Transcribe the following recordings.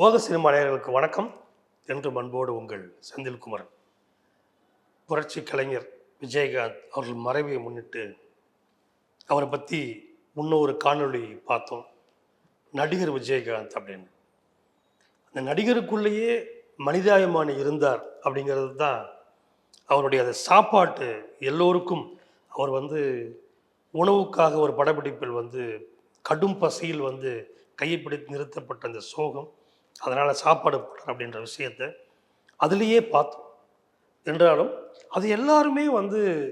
உலக சினிமா நேயர்களுக்கு வணக்கம். என்று அன்போடு உங்கள் செந்தில்குமரன். புரட்சி கலைஞர் விஜயகாந்த் அவர்கள் மறைவை முன்னிட்டு அவரை பற்றி முன்னொரு காணொளி பார்த்தோம். நடிகர் விஜயகாந்த் அப்படின்னு. அந்த நடிகருக்குள்ளேயே மனிதாயமானி இருந்தார் அப்படிங்கிறது தான் அவருடைய அந்த சாப்பாட்டு எல்லோருக்கும். அவர் உணவுக்காக ஒரு படப்பிடிப்பில் கடும் பசியில் கையை பிடித்து நிறுத்தப்பட்ட அந்த சோகம், அதனால் சாப்பாடு போடுறார் அப்படின்ற விஷயத்தை அதுலேயே பார்த்தோம். என்றாலும் அது எல்லாருமே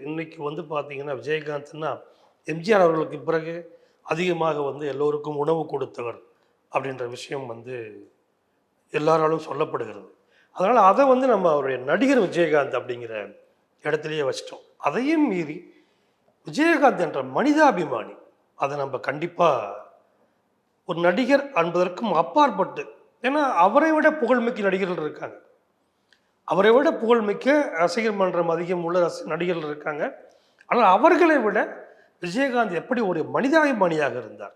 இன்னைக்கு பார்த்தீங்கன்னா விஜயகாந்த்னா எம்ஜிஆர் அவர்களுக்கு பிறகு அதிகமாக எல்லோருக்கும் உணவு கொடுத்தவர் அப்படின்ற விஷயம் எல்லாராலும் சொல்லப்படுகிறது. அதனால் அதை நம்ம அவருடைய நடிகர் விஜயகாந்த் அப்படிங்கிற இடத்துலையே வச்சிட்டோம். அதையும் மீறி விஜயகாந்த் என்ற மனிதாபிமானி, அதை நம்ம கண்டிப்பாக ஒரு நடிகர் என்பதற்கும் அப்பாற்பட்டு, ஏன்னா அவரை விட புகழ்மிக்க நடிகர்கள் இருக்காங்க, அவரை விட புகழ்மிக்க ரசிகர் மன்றம் அதிகம் உள்ள நடிகர்கள் இருக்காங்க. ஆனால் அவர்களை விட விஜயகாந்த் எப்படி ஒரு மனிதாபிமானியாக இருந்தார்.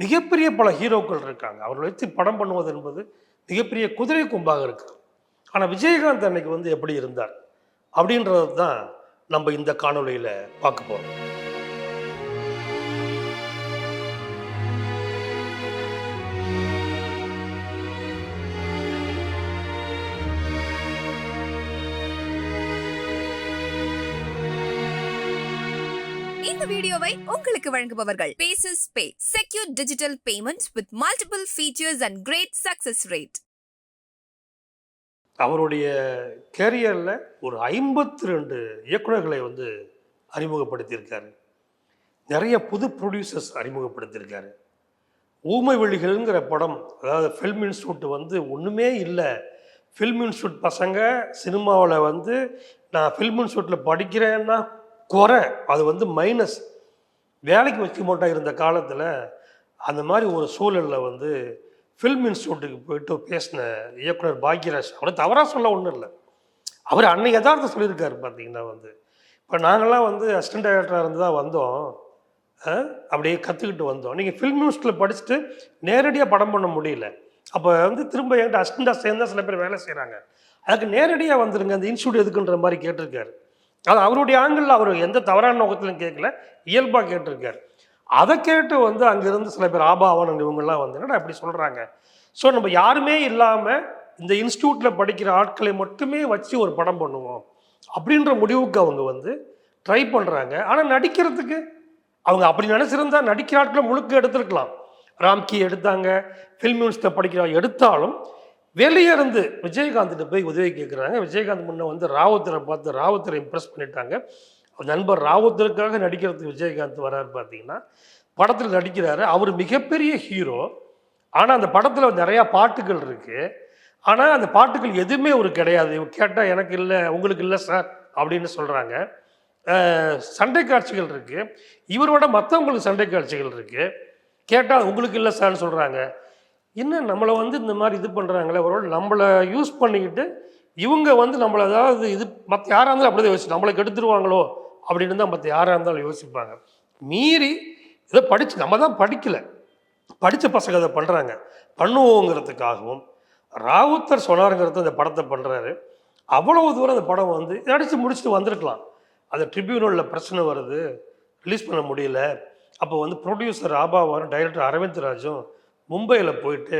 மிகப்பெரிய பல ஹீரோக்கள் இருக்காங்க, அவர்களை வைத்து படம் பண்ணுவது என்பது மிகப்பெரிய குதிரை கொம்பாக இருக்குது. ஆனால் விஜயகாந்த் அன்னைக்கு எப்படி இருந்தார் அப்படின்றது தான் நம்ம இந்த காணொலியில் பார்க்க போகிறோம். இந்த வீடியோவை உங்களுக்கு வழங்குபவர்கள் Paysys Pay, secure digital payments with multiple features and great success rate. அவருடைய கேரியரில் ஒரு 52 இயக்குநர்களை அறிமுகப்படுத்தியிருக்காரு. நிறைய புது ப்ரொடியூசர்ஸ் அறிமுகப்படுத்தியிருக்காரு. ஊமை வெளிகள்ங்கிற படம், அதாவது ஃபில்ம் இன்ஸ்டியூட் ஒன்றுமே இல்லை, ஃபில்ம் இன்ஸ்டியூட் பசங்க சினிமாவில் நான் ஃபில்ம் இன்ஸ்டியூட்டில் படிக்கிறேன்னா குறை, அது மைனஸ், வேலைக்கு வச்சுக்க மாட்டாங்க இருந்த காலத்தில். அந்த மாதிரி ஒரு சூழலில் ஃபில்ம் இன்ஸ்டியூட்டுக்கு போயிட்டு பேசின இயக்குனர் பாக்யராஜ், அவரை தவறாக சொல்ல ஒன்றும் இல்லை, அவர் அன்னைக்கு யதார்த்தம் சொல்லியிருக்காரு. பார்த்தீங்கன்னா இப்போ நாங்கள்லாம் அசிஸ்டன்ட் டைரக்டராக இருந்து தான் வந்தோம், அப்படியே கற்றுக்கிட்டு வந்தோம். நீங்கள் ஃபில்ம் இன்ஸ்டியூட்டில் படிச்சுட்டு நேரடியாக படம் பண்ண முடியல, அப்போ திரும்ப என்கிட்ட அசிஸ்டண்டாக சேர்ந்தா சில பேர் வேலை செய்கிறாங்க, அதுக்கு நேரடியாக வந்துருங்க, அந்த இன்ஸ்டியூட் எதுக்குன்ற மாதிரி கேட்டிருக்காரு. அது அவருடைய ஆங்கிளில் அவர் எந்த தவறான நோக்கத்திலும் கேட்கல, இயல்பாக கேட்டிருக்காரு. அதை கேட்டு அங்கேருந்து சில பேர் ஆபாவன் இவங்கெல்லாம் என்னடா அப்படி சொல்கிறாங்க. ஸோ நம்ம யாருமே இல்லாமல் இந்த இன்ஸ்டியூட்டில் படிக்கிற ஆட்களை மட்டுமே வச்சு ஒரு படம் பண்ணுவோம் அப்படின்ற முடிவுக்கு அவங்க ட்ரை பண்ணுறாங்க. ஆனால் நடிக்கிறதுக்கு அவங்க அப்படி நினச்சிருந்தா நடிக்கிற ஆட்களை முழுக்க எடுத்துருக்கலாம். ராம்கி எடுத்தாங்க, ஃபில்ம் இன்ஸ்டியூட்டில் படிக்கிற எடுத்தாலும் வெளியே இருந்து விஜயகாந்த்கிட்ட போய் உதவி கேட்குறாங்க. விஜயகாந்த் முன்னே ராவுத்தரை பார்த்து ராவுத்தரை இம்ப்ரெஸ் பண்ணிட்டாங்க. நண்பர் ராவுத்தருக்காக நடிக்கிறதுக்கு விஜயகாந்த் வராரு. பார்த்தீங்கன்னா படத்தில் நடிக்கிறாரு, அவர் மிகப்பெரிய ஹீரோ. ஆனால் அந்த படத்தில் நிறையா பாட்டுகள் இருக்குது, ஆனால் அந்த பாட்டுகள் எதுவுமே ஒரு கிடையாது. கேட்டால் எனக்கு இல்லை, உங்களுக்கு இல்லை சார் அப்படின்னு சொல்கிறாங்க. சண்டை காட்சிகள் இருக்குது, இவரோட மற்றவங்களுக்கு சண்டை காட்சிகள் இருக்குது, கேட்டால் உங்களுக்கு இல்லை சார்னு சொல்கிறாங்க. என்ன நம்மளை இந்த மாதிரி இது பண்ணுறாங்களே, அவரோட நம்மளை யூஸ் பண்ணிக்கிட்டு இவங்க நம்மளை ஏதாவது இது மற்ற யாராக இருந்தாலும் அப்படி தான் யோசிச்சு நம்மளை கெடுத்துருவாங்களோ அப்படின்னு தான் மற்ற யாராக இருந்தாலும் யோசிப்பாங்க. மீறி இதை படித்து நம்ம தான் படிக்கலை, படித்த பசங்க அதை பண்ணுறாங்க. பண்ணுவோங்கிறதுக்காகவும் ராவுத்தர் சொன்னாருங்கிறது அந்த படத்தை பண்ணுறாரு. அவ்வளவு தூரம் அந்த படம் நடித்து முடிச்சுட்டு வந்திருக்கலாம். அந்த ட்ரிபியூனலில் பிரச்சனை வருது, ரிலீஸ் பண்ண முடியல. அப்போ ப்ரொடியூசர் ஆபாவாரும் டைரக்டர் அரவிந்த் ராஜும் மும்பையில் போயிட்டு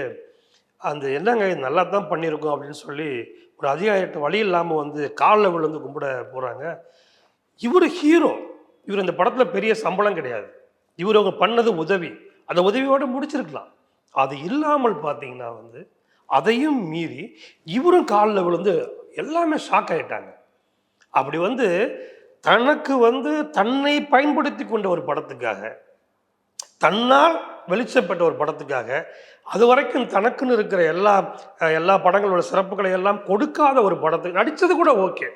அந்த என்னங்க இது நல்லா தான் பண்ணியிருக்கோம் அப்படின்னு சொல்லி ஒரு அதிகாரிகிட்ட வழி இல்லாமல் காலில் விழுந்து கும்பிட போகிறாங்க. இவர் ஹீரோ, இவர் இந்த படத்தில் பெரிய சம்பளம் கிடையாது, இவர் அவங்க பண்ணது உதவி, அந்த உதவியோடு முடிச்சிருக்கலாம். அது இல்லாமல் பார்த்தீங்கன்னா அதையும் மீறி இவரும் காலில் விழுந்து எல்லாமே ஷாக் ஆகிட்டாங்க. அப்படி தனக்கு தன்னை பயன்படுத்தி கொண்ட ஒரு படத்துக்காக, தன்னால் வெளிச்சப்பட்ட ஒரு படத்துக்காக, அது வரைக்கும் தனக்குன்னு இருக்கிற எல்லா படங்களோட சிறப்புகளை எல்லாம் கொடுக்காத ஒரு படத்துக்கு நடித்தது கூட ஓகே,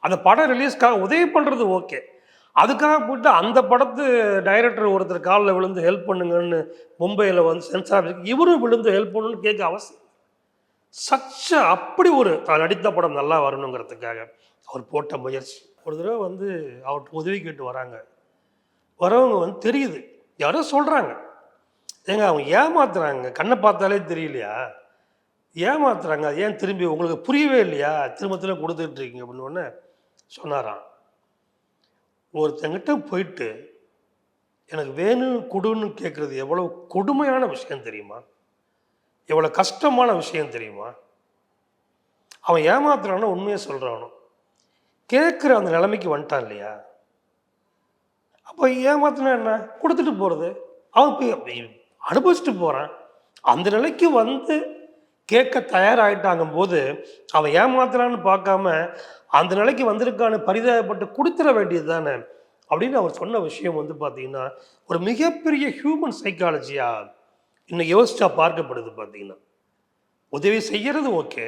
அந்த படம் ரிலீஸ்க்காக உதவி பண்ணுறது ஓகே, அதுக்காக போய்ட்டு அந்த படத்து டைரக்டர் ஒருத்தர் காலில் விழுந்து ஹெல்ப் பண்ணுங்கன்னு மும்பையில் சென்சார் இவரும் விழுந்து ஹெல்ப் பண்ணணும்னு கேட்க அவசியம். அப்படி ஒரு நடித்த படம் நல்லா வரணுங்கிறதுக்காக அவர் போட்ட முயற்சி. ஒரு தடவை அவர்கிட்ட உதவி கேட்டு வராங்க. வரவங்க தெரியுது யாரோ சொல்கிறாங்க, ஏங்க அவங்க ஏமாத்துறாங்க, கண்ணை பார்த்தாலே தெரியலையா, ஏமாத்துறாங்க, அது ஏன் திரும்பி உங்களுக்கு புரியவே இல்லையா, திரும்ப திரும்ப கொடுத்துட்டு இருக்கீங்க அப்படின்னு ஒன்று சொன்னாராம். ஒருத்தங்கிட்ட போயிட்டு எனக்கு வேணும் கொடுன்னு கேட்குறது எவ்வளோ கொடுமையான விஷயம் தெரியுமா, எவ்வளோ கஷ்டமான விஷயம் தெரியுமா. அவன் ஏமாத்துறானோ உண்மையை சொல்கிறானோ கேட்குற அந்த நிலைமைக்கு வந்துட்டான் இல்லையா. அப்போ ஏமாத்தினா என்ன, கொடுத்துட்டு போகிறது. அவன் போய் அனுபவிச்சுட்டு போகிறான். அந்த நிலைக்கு வந்து கேட்க தயாராகிட்டாங்கும் போது அவன் ஏமாத்துறான்னு பார்க்காம அந்த நிலைக்கு வந்திருக்கான்னு பரிதாபப்பட்டு கொடுத்துட வேண்டியது தானே அப்படின்னு அவர் சொன்ன விஷயம் வந்து பார்த்தீங்கன்னா ஒரு மிகப்பெரிய ஹியூமன் சைக்காலஜியாக இன்னும் யோசிச்சா பார்க்கப்படுது. பார்த்தீங்கன்னா உதவி செய்கிறது ஓகே,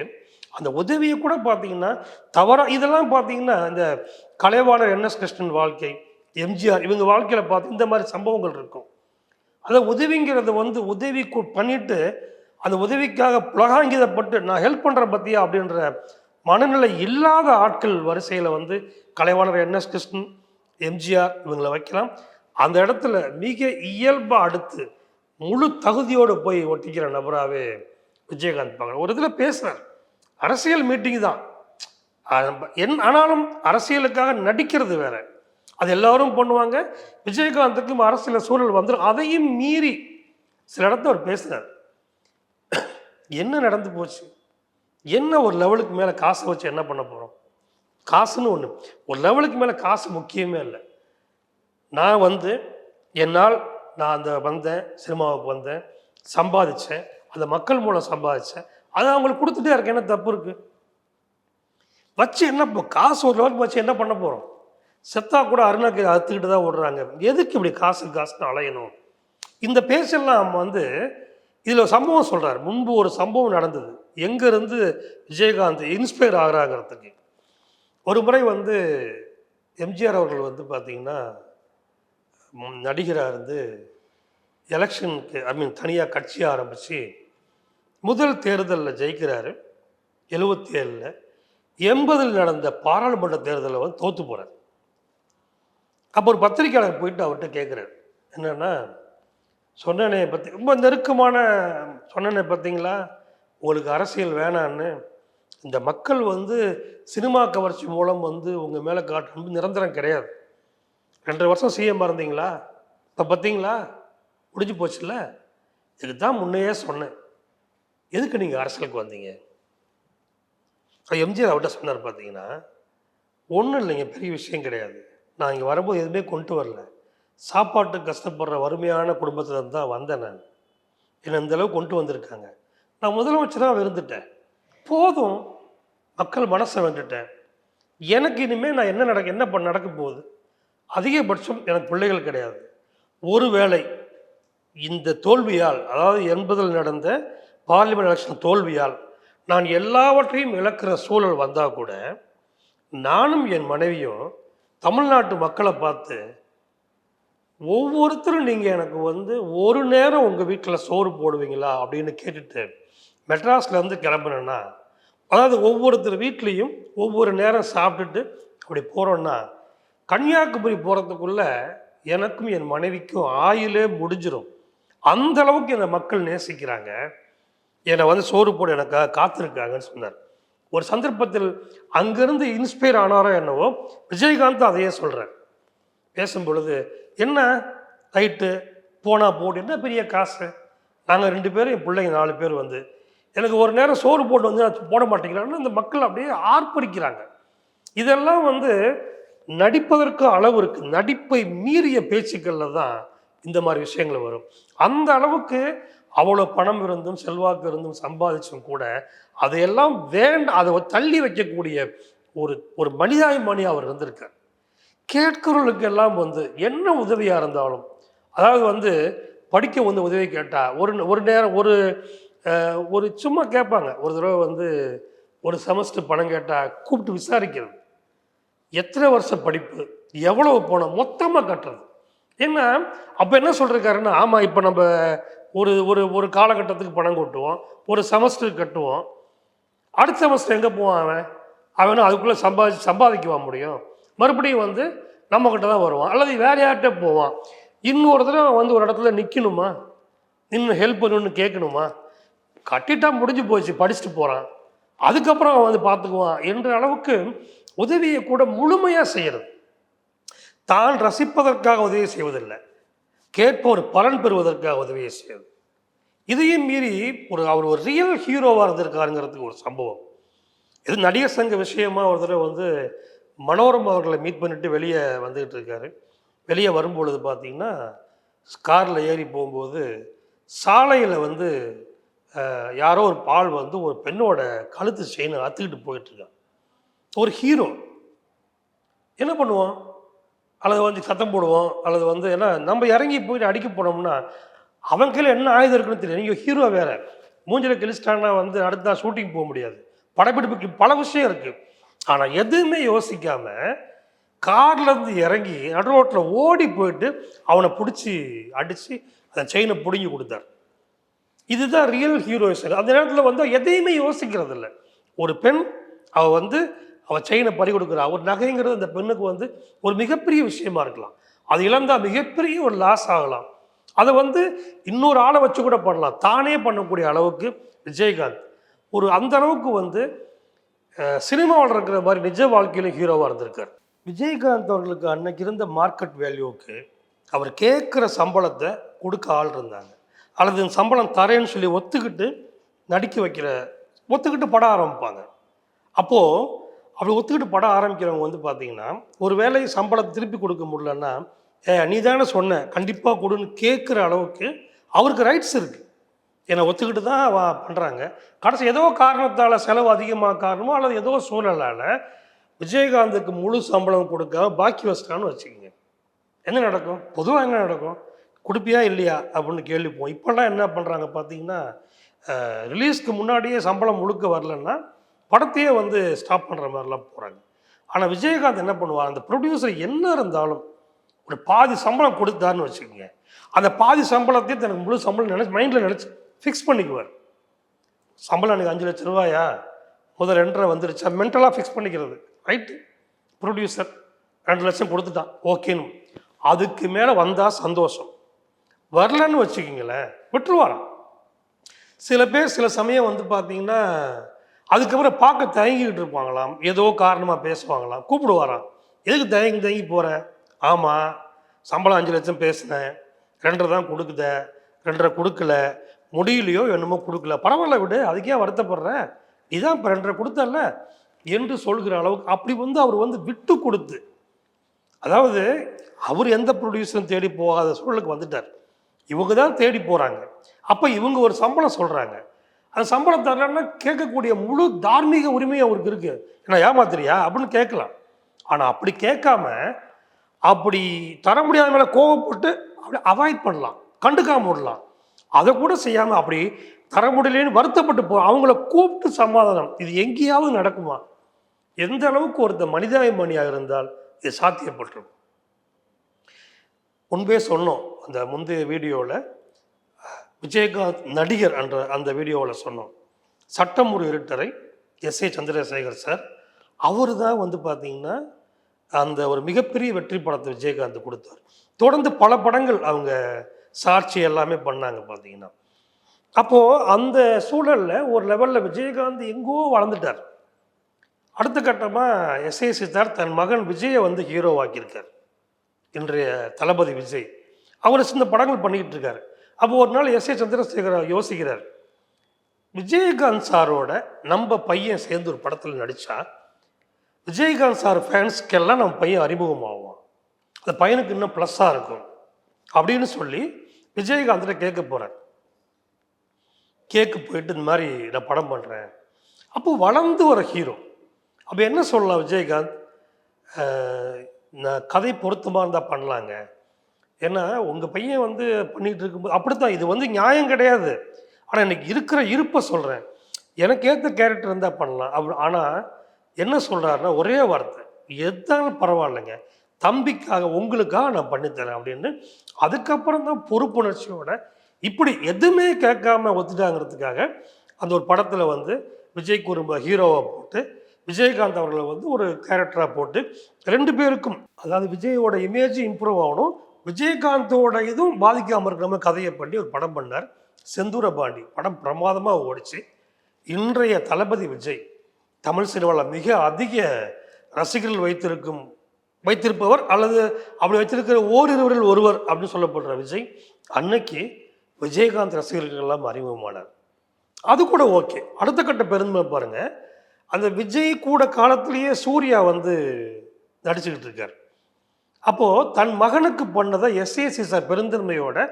அந்த உதவியை கூட பார்த்தீங்கன்னா தவறாக இதெல்லாம் பார்த்தீங்கன்னா இந்த கலைவாணர் என்எஸ் கிருஷ்ணன் வாழ்க்கை, எம்ஜிஆர் இவங்க வாழ்க்கையில் பார்த்து இந்த மாதிரி சம்பவங்கள் இருக்கும். அதை உதவிங்கிறத வந்து உதவி பண்ணிட்டு அந்த உதவிக்காக புலகாங்கிதப்பட்டு நான் ஹெல்ப் பண்ணுறேன் பற்றியா அப்படின்ற மனநிலை இல்லாத ஆட்கள் வரிசையில் வந்து கலைவாணர் என்எஸ் கிருஷ்ணன், எம்ஜிஆர் இவங்களை வைக்கலாம். அந்த இடத்துல மிக இயல்பாக அடுத்து முழு தகுதியோடு போய் ஒட்டிக்கிற நபராகவே விஜயகாந்த் பார்க்குறேன். ஒரு இதில் பேசுகிறார், அரசியல் மீட்டிங் தான் ஆனாலும் அரசியலுக்காக நடிக்கிறது வேற, அது எல்லாரும் பண்ணுவாங்க. விஜயகாந்துக்கும் அரசியல் சூழல் வந்துடும். அதையும் மீறி சில இடத்துல அவர் பேசுகிறார். என்ன நடந்து போச்சு, என்ன ஒரு லெவலுக்கு மேலே காசை வச்சு என்ன பண்ண போகிறோம், காசுன்னு ஒன்று ஒரு லெவலுக்கு மேலே காசு முக்கியமே இல்லை. நான் வந்து என்னால் நான் அந்த வந்தேன், சினிமாவுக்கு வந்தேன், சம்பாதிச்சேன், அந்த மக்கள் மூலம் சம்பாதிச்சேன், அதை அவங்களுக்கு கொடுத்துட்டே இருக்கேன், என்ன தப்பு இருக்குது வச்சு என்ன காசு ஒரு லெவலுக்கு வச்சு என்ன பண்ண போகிறோம். செத்தா கூட அருணாக்கு அறுத்துக்கிட்டு தான் விடுறாங்க, எதுக்கு இப்படி காசுன்னு அலையணும். இந்த பேச்செல்லாம் வந்து இதில் ஒரு சம்பவம் சொல்கிறார். முன்பு ஒரு சம்பவம் நடந்தது, எங்கேருந்து விஜயகாந்த் இன்ஸ்பயர் ஆகிறாங்கிறதுக்கு. ஒரு முறை வந்து எம்ஜிஆர் அவர்கள் வந்து பார்த்திங்கன்னா நடிகராக இருந்து எலெக்ஷனுக்கு தனியாக கட்சி ஆரம்பித்து முதல் தேர்தலில் ஜெயிக்கிறாரு 77. 80 நடந்த பாராளுமன்ற தேர்தலில் வந்து தோற்று போகிறார். அப்போ ஒரு பத்திரிக்கையாளர் போயிட்டு அவர்கிட்ட கேட்குறாரு, என்னென்னா சொன்னனே பற்றி ரொம்ப நெருக்கமான சொன்னனே பார்த்தீங்களா, உங்களுக்கு அரசியல் வேணான்னு, இந்த மக்கள் வந்து சினிமா கவர்ச்சி மூலம் வந்து உங்கள் மேலே காட்டு நிரந்தரம் கிடையாது. 2 வருஷம் சிஎம் இருந்தீங்களா, இப்போ பார்த்தீங்களா முடிஞ்சு போச்சுல்ல, இதுக்கு தான் முன்னையே சொன்னேன், எதுக்கு நீங்கள் அரசியலுக்கு வந்தீங்க. எம்ஜிஆர் அவர்கிட்ட சொன்னார், பார்த்தீங்கன்னா ஒன்றும் இல்லைங்க, பெரிய விஷயம் கிடையாது, நான் இங்கே வரும்போது எதுவுமே கொண்டு வரல, சாப்பாட்டுக்கு கஷ்டப்படுற வறுமையான குடும்பத்தில் தான் வந்தேன், நான் என்னை இந்தளவு கொண்டு வந்திருக்காங்க, நான் முதலமைச்சராக இருந்துட்டேன், போதும், மக்கள் மனசை வென்றுட்டேன், எனக்கு இனிமேல் நான் என்ன நடக்க போகுது, அதிகபட்சம் எனக்கு பிள்ளைகள் கிடையாது, ஒருவேளை இந்த தோல்வியால், அதாவது 80 நடந்த பார்லிமெண்ட் எலெக்ஷன் தோல்வியால் நான் எல்லாவற்றையும் இழக்கிற சூழல் வந்தால் கூட நானும் என் மனைவியும் தமிழ்நாட்டு மக்களை பார்த்து ஒவ்வொருத்தரும் நீங்கள் எனக்கு வந்து ஒரு நேரம் உங்கள் வீட்டில் சோறு போடுவீங்களா அப்படின்னு கேட்டுட்டு மெட்ராஸ்லேருந்து கிளம்புனேன்னா, அதாவது ஒவ்வொருத்தர் வீட்லேயும் ஒவ்வொரு நேரம் சாப்பிட்டுட்டு அப்படி போகிறோன்னா கன்னியாகுமரி போகிறதுக்குள்ளே எனக்கும் என் மனைவிக்கும் ஆயிலே முடிஞ்சிடும். அந்த அளவுக்கு இந்த மக்கள் நேசிக்கிறாங்க, என்னை வந்து சோறு போட எனக்காக காத்திருக்காங்கன்னு சொன்னார். ஒரு சந்தர்ப்பத்தில் அங்கேருந்து இன்ஸ்பயர் ஆனாரோ என்னவோ விஜயகாந்த் அதையே சொல்கிறார். பேசும் பொழுது, என்ன ரைட்டு போனால் போட்டு, என்ன பெரிய காசு, நாங்கள் 2 பேரும் என் பிள்ளைங்க 4 பேர் வந்து எனக்கு ஒரு நேரம் சோறு போட்டு வந்து போட மாட்டேங்கிறான்னு இந்த மக்கள் அப்படியே ஆர்ப்பரிக்கிறாங்க. இதெல்லாம் வந்து நடிப்பதற்கு அளவு இருக்குது, நடிப்பை மீறிய பேச்சுக்களில் தான் இந்த மாதிரி விஷயங்கள் வரும். அந்த அளவுக்கு அவ்வளோ பணம் இருந்தும் செல்வாக்கு இருந்தும் சம்பாதிச்சும் கூட அதையெல்லாம் அதை தள்ளி வைக்கக்கூடிய ஒரு மனிதாபிமானி அவர் இருந்திருக்கார். கேட்கிறவர்களுக்கு எல்லாம் வந்து என்ன உதவியாக இருந்தாலும், அதாவது வந்து படிக்க வந்து உதவி கேட்டால் ஒரு நேரம் ஒரு சும்மா கேட்பாங்க, ஒரு தடவை வந்து ஒரு செமஸ்டர் பணம் கேட்டால் கூப்பிட்டு விசாரிக்கிறது, எத்தனை வருஷம் படிப்பு, எவ்வளவு பணம் மொத்தமாக கட்டுறது. ஏன்னா அப்போ என்ன சொல்லிருக்காருன்னா, ஆமாம் இப்போ நம்ம ஒரு காலகட்டத்துக்கு பணம் கொட்டுவோம், ஒரு செமஸ்டருக்கு கட்டுவோம், அடுத்த செமஸ்டர் எங்கே போவான் அவனும் அதுக்குள்ளே சம்பாதிக்குவான் முடியும், மறுபடியும் வந்து நம்மக்கிட்ட தான் வருவான், அல்லது வேற யார்கிட்ட போவான், இன்னொரு தடவை வந்து ஒரு இடத்துல நிற்கணுமா, இன்னும் ஹெல்ப் பண்ணணும்னு கேட்கணுமா, கட்டிட்டா முடிஞ்சு போச்சு, படிச்சுட்டு போகிறான், அதுக்கப்புறம் அவன் வந்து பார்த்துக்குவான் என்ற அளவுக்கு உதவியை கூட முழுமையாக செய்கிறது. தான் ரசிப்பதற்காக உதவி செய்வதில்லை, கேட்போர் பலன் பெறுவதற்காக உதவியை செய்வது. இதையும் மீறி அவர் ஒரு ரியல் ஹீரோவாக இருந்திருக்காருங்கிறதுக்கு ஒரு சம்பவம். இது நடிகர் சங்க விஷயமா ஒரு தடவை வந்து மனோரமா அவர்களை மீட் பண்ணிட்டு வெளியே வந்துகிட்டு இருக்காரு. வெளியே வரும்பொழுது பார்த்தீங்கன்னா காரில் ஏறி போகும்போது சாலையில் வந்து யாரோ ஒரு பால் வந்து ஒரு பெண்ணோட கழுத்து செயினை அத்துக்கிட்டு போயிட்டுருக்கான். ஒரு ஹீரோ என்ன பண்ணுவோம்? அல்லது வந்து சத்தம் போடுவோம், அல்லது வந்து ஏன்னா நம்ம இறங்கி போயிட்டு அடிக்க போனோம்னா அவன் கையில் என்ன ஆயுதம் இருக்குன்னு தெரியும். நீங்கள் ஹீரோ வேற, மூஞ்சில் கிழிச்சிட்டாங்கன்னா வந்து அடுத்த ஷூட்டிங் போக முடியாது, படப்பிடிப்புக்கு பல விஷயம் இருக்குது. ஆனால் எதுவுமே யோசிக்காமல் கார்லேருந்து இறங்கி நடு ரோட்டில் ஓடி போயிட்டு அவனை பிடிச்சி அடித்து அந்த செயினை பிடுங்கி கொடுத்தார். இதுதான் ரியல் ஹீரோயிசம். அந்த நேரத்தில் வந்து எதையுமே யோசிக்கிறது இல்லை. ஒரு பெண் அவள் செயினை பறி கொடுக்குறா. ஒரு நகைங்கிறது அந்த பெண்ணுக்கு வந்து ஒரு மிகப்பெரிய விஷயமா இருக்கலாம், அது இழந்தால் மிகப்பெரிய ஒரு லாஸ் ஆகலாம். அதை வந்து இன்னொரு ஆளை வச்சு கூட பண்ணலாம், தானே பண்ணக்கூடிய அளவுக்கு விஜயகாந்த் அந்த அளவுக்கு வந்து சினிமாவில் இருக்கிற மாதிரி நிஜ வாழ்க்கையிலும் ஹீரோவாக இருந்திருக்கார். விஜயகாந்த் அவர்களுக்கு அன்னைக்கு இருந்த மார்க்கெட் வேல்யூவுக்கு அவர் கேட்குற சம்பளத்தை கொடுக்க ஆள் இருந்தாங்க, அல்லது சம்பளம் தரேன்னு சொல்லி ஒத்துக்கிட்டு ஒத்துக்கிட்டு படம் ஆரம்பிப்பாங்க. அப்போது அப்படி ஒத்துக்கிட்டு படம் ஆரம்பிக்கிறவங்க வந்து பார்த்தீங்கன்னா ஒரு வேலை சம்பளத்தை திருப்பி கொடுக்க முடியலன்னா நீ தானே சொன்ன கண்டிப்பாக கொடுன்னு கேட்குற அளவுக்கு அவருக்கு ரைட்ஸ் இருக்குது. என்னை ஒத்துக்கிட்டு தான் பண்ணுறாங்க. கடைசி ஏதோ காரணத்தால் செலவு அதிகமாக காரணமோ அல்லது ஏதோ சூழலால் விஜயகாந்துக்கு முழு சம்பளம் கொடுக்காம பாக்கி வச்சிட்டான்னு வச்சுக்கோங்க, என்ன நடக்கும்? பொதுவாக என்ன நடக்கும்? கொடுப்பியா இல்லையா அப்படின்னு கேள்விப்போம். இப்போல்லாம் என்ன பண்ணுறாங்க பார்த்தீங்கன்னா ரிலீஸ்க்கு முன்னாடியே சம்பளம் முழுக்க வரலன்னா படத்தையே வந்து ஸ்டாப் பண்ணுற மாதிரிலாம் போகிறாங்க. ஆனால் விஜயகாந்த் என்ன பண்ணுவார், அந்த ப்ரொடியூசர் என்ன இருந்தாலும் ஒரு பாதி சம்பளம் கொடுத்தாருன்னு வச்சுக்கோங்க, அந்த பாதி சம்பளத்தையும் தனக்கு முழு சம்பளம் மைண்டில் நினச்சி ஃபிக்ஸ் பண்ணிக்குவார். சம்பளம் எனக்கு 5 லட்ச ரூபாயா, முதல் 2.5 வந்துருச்சா, மென்டலாக ஃபிக்ஸ் பண்ணிக்கிறது. ரைட்டு, ப்ரொடியூசர் 2 லட்சம் கொடுத்துட்டான் ஓகேன்னு, அதுக்கு மேலே வந்தால் சந்தோஷம், வரலன்னு வச்சுக்கிங்களேன் விட்டுருவாராம். சில பேர் சில சமயம் வந்து பார்த்தீங்கன்னா அதுக்கப்புறம் பார்க்க தயங்கிக்கிட்டு இருப்பாங்களாம், ஏதோ காரணமாக பேசுவாங்களாம், கூப்பிடுவாராம். எதுக்கு தயங்கி போகிற? ஆமாம் சம்பளம் 5 லட்சம் பேசினேன், 2.5 தான் கொடுக்குத, 2.5 கொடுக்கல, முடியலையோ என்னமோ கொடுக்கல, பரவாயில்ல விடு, அதுக்கே வருத்தப்படுற, இதான் இப்போ 2.5 கொடுத்தல என்று சொல்கிற அளவுக்கு அப்படி வந்து அவர் வந்து விட்டு கொடுத்து, அதாவது அவர் எந்த ப்ரொடியூசரும் தேடி போகாத சூழலுக்கு வந்துட்டார். இவங்க தான் தேடி போகிறாங்க. அப்போ இவங்க ஒரு சம்பளம் சொல்கிறாங்க, அந்த சம்பளம் தரலன்னா கேட்கக்கூடிய முழு தார்மீக உரிமை அவருக்கு இருக்குது. ஏன்னா ஏமாத்திரியா அப்படின்னு கேட்கலாம். ஆனால் அப்படி கேட்காம அப்படி தர முடியாத மேலே கோவப்பட்டு அப்படி அவாய்ட் பண்ணலாம், கண்டுக்காம விடலாம். அதை கூட செய்யாமல் அப்படி தர முடியலன்னு வருத்தப்பட்டு அவங்கள கூப்பிட்டு சமாதானம், இது எங்கேயாவது நடக்குமா? எந்த அளவுக்கு ஒருத்தர் மனிதாபிமானியாக இருந்தால் இது சாத்தியப்பட்டிருக்கும். முன்பே சொன்னோம், அந்த முந்தைய வீடியோவில் விஜயகாந்த் நடிகர் என்ற அந்த வீடியோவில் சொன்னோம், சட்டம் ஒரு இருட்டரை எஸ்.ஏ. சந்திரசேகர் சார் அவர் தான் வந்து பார்த்தீங்கன்னா அந்த ஒரு மிகப்பெரிய வெற்றி படத்தை விஜயகாந்த் கொடுத்தார். தொடர்ந்து பல படங்கள் அவங்க சாட்சி எல்லாமே பண்ணாங்க பார்த்தீங்கன்னா. அப்போது அந்த சூழலில் ஒரு லெவலில் விஜயகாந்த் எங்கோ வளர்ந்துட்டார். அடுத்த கட்டமாக எஸ்.ஏ. சித்தார்த் தன் மகன் விஜயை வந்து ஹீரோவாக்கியிருக்கார். இன்றைய தளபதி விஜய் அவர் சின்ன படங்கள் பண்ணிக்கிட்டு இருக்காரு. அப்போ ஒரு நாள் எஸ்.ஏ. சந்திரசேகர் யோசிக்கிறார், விஜயகாந்த் சாரோட நம்ம பையன் சேர்ந்து ஒரு படத்தில் நடித்தா விஜயகாந்த் சார் ஃபேன்ஸ்க்கெல்லாம் நம்ம பையன் அறிமுகமாகும், அந்த பையனுக்கு இன்னும் ப்ளஸ்ஸாக இருக்கும் அப்படின்னு சொல்லி விஜயகாந்த்கிட்ட கேட்க போகிறார். கேட்க போயிட்டு இந்த மாதிரி நான் படம் பண்ணுறேன். அப்போ வளர்ந்து வர ஹீரோ அப்போ என்ன சொல்லலாம், விஜயகாந்த் நான் கதை பொருத்தமாக இருந்தால் பண்ணலாங்க, ஏன்னா உங்கள் பையன் வந்து பண்ணிகிட்டு இருக்கும்போது அப்படித்தான், இது வந்து நியாயம் கிடையாது, ஆனால் எனக்கு இருக்கிற இருப்பை சொல்கிறேன், எனக்கு ஏற்ற கேரக்டர் இருந்தால் பண்ணலாம் ஆனால் என்ன சொல்கிறாருன்னா ஒரே வார்த்தை, எதாலும் பரவாயில்லைங்க, தம்பிக்காக உங்களுக்காக நான் பண்ணித்தரேன் அப்படின்னு. அதுக்கப்புறம் தான் பொறுப்புணர்ச்சியோட இப்படி எதுவுமே கேட்காம ஒத்துட்டாங்கிறதுக்காக அந்த ஒரு படத்தில் வந்து விஜய்க்கு ஒரு ஹீரோவை போட்டு விஜயகாந்த் அவர்களை வந்து ஒரு கேரக்டராக போட்டு 2 பேருக்கும், அதாவது விஜயோட இமேஜ் இம்ப்ரூவ் ஆகணும், விஜயகாந்தோட இதுவும் பாதிக்காமல் இருக்கிற மாதிரி கதையை பண்ணி ஒரு படம் பண்ணார். செந்தூரபாண்டி படம் பிரமாதமாக ஓடிச்சு. இன்றைய தளபதி விஜய் தமிழ் சினிமாவில் மிக அதிக ரசிகர்கள் வைத்திருப்பவர் அல்லது அப்படி வைத்திருக்கிற ஓரிருவரில் ஒருவர் அப்படின்னு சொல்லப்படுற விஜய் அன்னைக்கு விஜயகாந்த் ரசிகர்கள் எல்லாம் அறிமுகமானார். அது கூட ஓகே. அடுத்த கட்ட பெருமை பாருங்க, அந்த விஜய் கூட காலத்திலேயே சூர்யா வந்து நடிச்சுக்கிட்டு இருக்கார். அப்போது தன் மகனுக்கு பண்ணதை எஸ்ஏசி சார் பெருந்தன்மையோட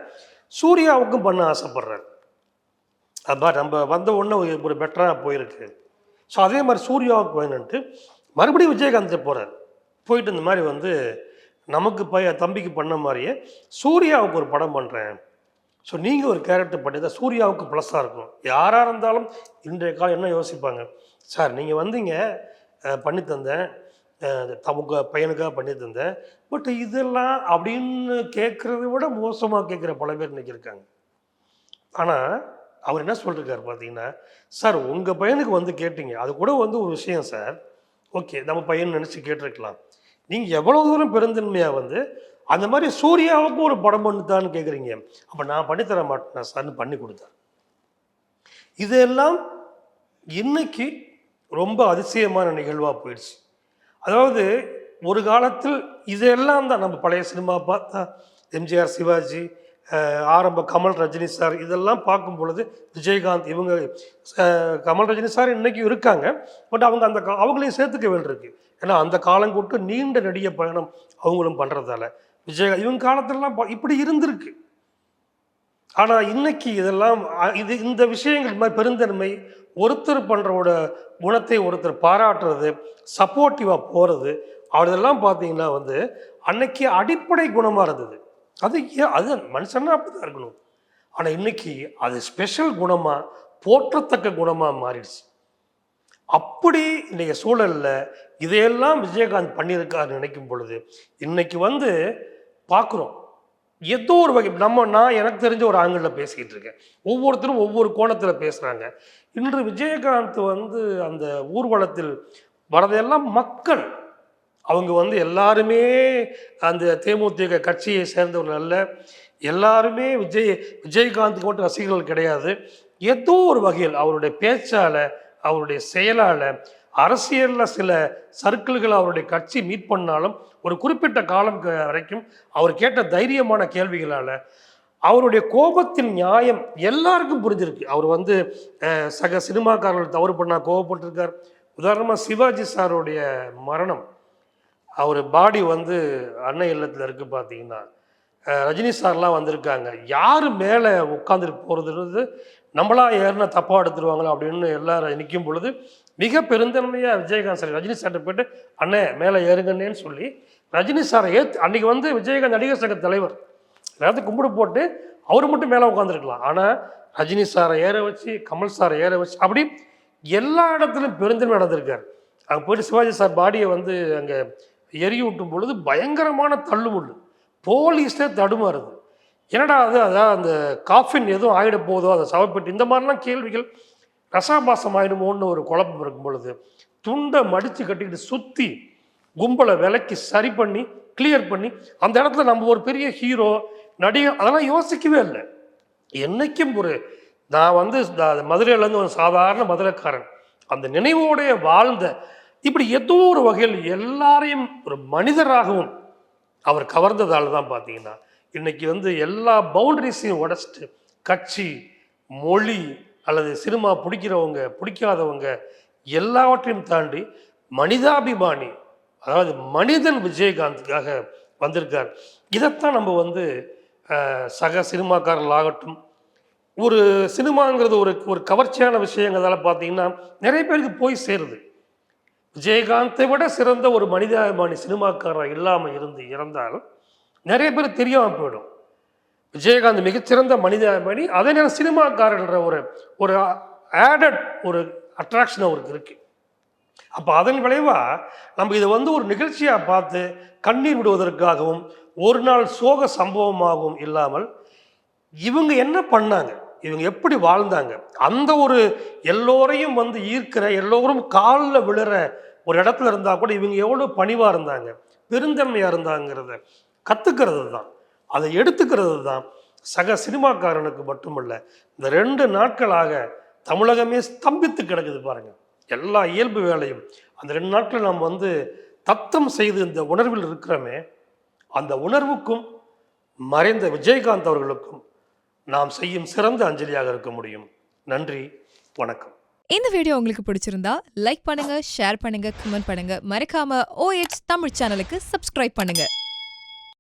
சூர்யாவுக்கும் பண்ண ஆசைப்படுறார். அப்போ நம்ம வந்த உடனே ஒரு பெட்டராக போயிருக்கு. ஸோ அதே மாதிரி சூர்யாவுக்கு வேணுன்ட்டு மறுபடியும் விஜயகாந்த் போகிறார். போயிட்டு இந்த மாதிரி வந்து நமக்கு தம்பிக்கு பண்ண மாதிரியே சூர்யாவுக்கு ஒரு படம் பண்ணுறேன். ஸோ நீங்கள் ஒரு கேரக்டர் பண்ணி தான் சூர்யாவுக்கு ப்ளஸ்ஸாக இருக்கும். யாராக இருந்தாலும் இன்றைய காலம் என்ன யோசிப்பாங்க, சார் நீங்கள் வந்தீங்க பண்ணி தந்தேன், உங்கள் பையனுக்காக பண்ணி தந்தேன், பட் இதெல்லாம் அப்படின்னு கேட்குறத விட மோசமாக கேட்குற பல பேர் இன்றைக்கி இருக்காங்க. ஆனால் அவர் என்ன சொல்லியிருக்காரு பார்த்தீங்கன்னா, சார் உங்கள் பையனுக்கு வந்து கேட்டீங்க, அது கூட வந்து ஒரு விஷயம் சார், ஓகே நம்ம பையன் நினச்சி கேட்டிருக்கலாம். நீங்கள் எவ்வளோ தூரம் பெருந்தன்மையாக வந்து அந்த மாதிரி சூர்யாவுக்கும் ஒரு படம் பண்ணுதான்னு கேட்குறீங்க, அப்போ நான் பண்ணித்தர மாட்டேன் சார்னு பண்ணி கொடுத்தார். இதெல்லாம் இன்னைக்கு ரொம்ப அதிசயமான நிகழ்வாக போயிடுச்சு. அதாவது ஒரு காலத்தில் இதெல்லாம் தான் நம்ம பழைய சினிமா பார்த்தா எம்ஜிஆர், சிவாஜி, ஆரம்ப கமல், ரஜினி சார் இதெல்லாம் பார்க்கும் பொழுது விஜயகாந்த் இவங்க கமல், ரஜினி சார் இன்றைக்கும் இருக்காங்க. பட் அவங்க அவங்களையும் சேர்த்துக்க வேண்டியிருக்கு. ஏன்னா அந்த காலங்கொட்டு நீண்ட நெடிய பயணம் அவங்களும் பண்ணுறதால இவங்க காலத்திலலாம் இப்படி இருந்திருக்கு. ஆனால் இன்னைக்கு இதெல்லாம் இந்த விஷயங்கள் மாதிரி பெருந்தன்மை, ஒருத்தர் பண்ணுறோட குணத்தை ஒருத்தர் பாராட்டுறது, சப்போர்ட்டிவாக போகிறது, அதெல்லாம் பார்த்தீங்கன்னா வந்து அன்னைக்கு அடிப்படை குணமாக இருந்தது. அது மனுஷன்னா அப்படி தான் இருக்கணும். ஆனால் இன்னைக்கு அது ஸ்பெஷல் குணமாக போற்றத்தக்க குணமாக மாறிடுச்சு. அப்படி இன்றைய சூழலில் இதையெல்லாம் விஜயகாந்த் பண்ணியிருக்காரு நினைக்கும் பொழுது இன்னைக்கு வந்து பார்க்குறோம் ஏதோ ஒரு வகை நான் எனக்கு தெரிஞ்ச ஒரு ஆங்கிளில் பேசிக்கிட்டு இருக்கேன். ஒவ்வொருத்தரும் ஒவ்வொரு கோணத்தில் பேசுகிறாங்க. இன்று விஜயகாந்த் வந்து அந்த ஊர்வலத்தில் வரதெல்லாம் மக்கள் அவங்க வந்து எல்லாருமே அந்த தேமுதிக கட்சியை சேர்ந்தவர்கள் அல்ல, எல்லாருமே விஜயகாந்துக்கு மட்டும் ரசிகர்கள் கிடையாது. ஏதோ ஒரு வகையில் அவருடைய பேச்சால், அவருடைய செயலால், அரசியலில் சில சர்க்கிள்கள் அவருடைய கட்சி மீட் பண்ணாலும் ஒரு குறிப்பிட்ட காலம் வரைக்கும் அவர் கேட்ட தைரியமான கேள்விகளால் அவருடைய கோபத்தின் நியாயம் எல்லாருக்கும் புரிஞ்சிருக்கு. அவர் வந்து சக சினிமாக்காரர்கள் தவறு பண்ணால் கோபப்பட்டிருக்கார். உதாரணமாக சிவாஜி சாருடைய மரணம், அவர் பாடி வந்து அன்னை இல்லத்தில் இருக்குது பார்த்தீங்கன்னா, ரஜினி சார்லாம் வந்திருக்காங்க, யார் மேலே உட்காந்துட்டு போகிறதுன்றது நம்மளா ஏறினா தப்பாக எடுத்துருவாங்களோ அப்படின்னு எல்லாரும் நிற்கும் பொழுது மிக பெருந்தன்மையாக விஜயகாந்த் சார் ரஜினி சார்கிட்ட போய்ட்டு அண்ணே மேலே ஏறுங்கன்னேன்னு சொல்லி ரஜினி சாரை அன்றைக்கி வந்து விஜயகாந்த் நடிகர் சங்க தலைவர் எல்லாத்தையும் கும்பிடு போட்டு அவர் மட்டும் மேலே உட்காந்துருக்கலாம். ஆனால் ரஜினி சாரை ஏற வச்சு, கமல் சாரை ஏற வச்சு, அப்படி எல்லா இடத்துலையும் பெருந்தன்மை நடந்திருக்கார். அங்கே போய்ட்டு சிவாஜி சார் பாடியை வந்து அங்கே எரிய விட்டும் பொழுது பயங்கரமான தள்ளுமுள்ளு, போலீஸே தடுமாறுது. என்னடா அதான் அந்த காஃபின் எதுவும் ஆகிட போதோ, அதை சவப்பட்டு இந்த மாதிரிலாம் கேள்விகள், ரசாபாசம் ஆகிடுமோன்னு ஒரு குழப்பம் இருக்கும் பொழுது துண்டை மடித்து கட்டிக்கிட்டு சுற்றி கும்பலை விலைக்கு சரி பண்ணி கிளியர் பண்ணி அந்த இடத்துல நம்ம ஒரு பெரிய ஹீரோ நடிகர் அதெல்லாம் யோசிக்கவே இல்லை. என்னைக்கும் நான் வந்து மதுரையிலேருந்து ஒரு சாதாரண மதுரைக்காரன், அந்த நினைவோடைய வாழ்ந்த இப்படி ஏதோ ஒரு வகையில் எல்லாரையும் ஒரு மனிதராகவும் அவர் கவர்ந்ததால் தான் பார்த்தீங்கன்னா இன்னைக்கு வந்து எல்லா பவுண்டரிஸையும் உடைச்சிட்டு கட்சி, மொழி அல்லது சினிமா பிடிக்கிறவங்க பிடிக்காதவங்க எல்லாவற்றையும் தாண்டி மனிதாபிமானி, அதாவது மனிதன் விஜயகாந்துக்காக வந்திருக்கார். இதைத்தான் நம்ம வந்து சக சினிமாக்காரர்களாகட்டும், ஒரு சினிமாங்கிறது ஒரு கவர்ச்சியான விஷயங்கிறதால பார்த்தீங்கன்னா நிறைய பேருக்கு போய் சேருது. விஜயகாந்தை விட சிறந்த ஒரு மனிதாபிமானி சினிமாக்காரர் இல்லாமல் இறந்தால் நிறைய பேர் தெரியாமல் போயிடும். விஜயகாந்த் மிகச்சிறந்த மனிதாபிமானி, அதே நேரம் சினிமாக்காரன்ற ஒரு ஆடட் ஒரு அட்ராக்ஷன் அவருக்கு இருக்கு. அப்போ அதன் விளைவாக நம்ம இதை வந்து ஒரு நிகழ்ச்சியாக பார்த்து கண்ணீர் விடுவதற்காகவும் ஒரு நாள் சோக சம்பவமாகவும் இல்லாமல் இவங்க என்ன பண்ணாங்க, இவங்க எப்படி வாழ்ந்தாங்க, அந்த ஒரு எல்லோரையும் வந்து ஈர்க்கிற, எல்லோரும் காலில் விழுற ஒரு இடத்துல இருந்தால் கூட இவங்க எவ்வளோ பணிவாக இருந்தாங்க, பெருந்தன்மையாக இருந்தாங்கிறத கற்றுக்கிறது தான், அதை எடுத்துக்கிறது தான் சக சினிமாக்காரனுக்கு மட்டுமல்ல, இந்த 2 நாட்களாக தமிழகமே ஸ்தம்பித்து கிடக்குது பாருங்க. எல்லா இயல்பு வேலையும் அந்த 2 நாட்கள் நாம் வந்து தத்தம் செய்து இந்த உணர்வில் இருக்கிறோமே, அந்த உணர்வுக்கும் மறைந்த விஜயகாந்த் அவர்களுக்கும் நாம் செய்யும் சிறந்த அஞ்சலியாக இருக்க முடியும். நன்றி, வணக்கம். இந்த வீடியோ உங்களுக்கு பிடிச்சிருந்தா லைக் பண்ணுங்க, ஷேர் பண்ணுங்க, கமெண்ட் பண்ணுங்க. மறக்காம OH தமிழ் சேனலுக்கு சப்ஸ்கிரைப் பண்ணுங்க.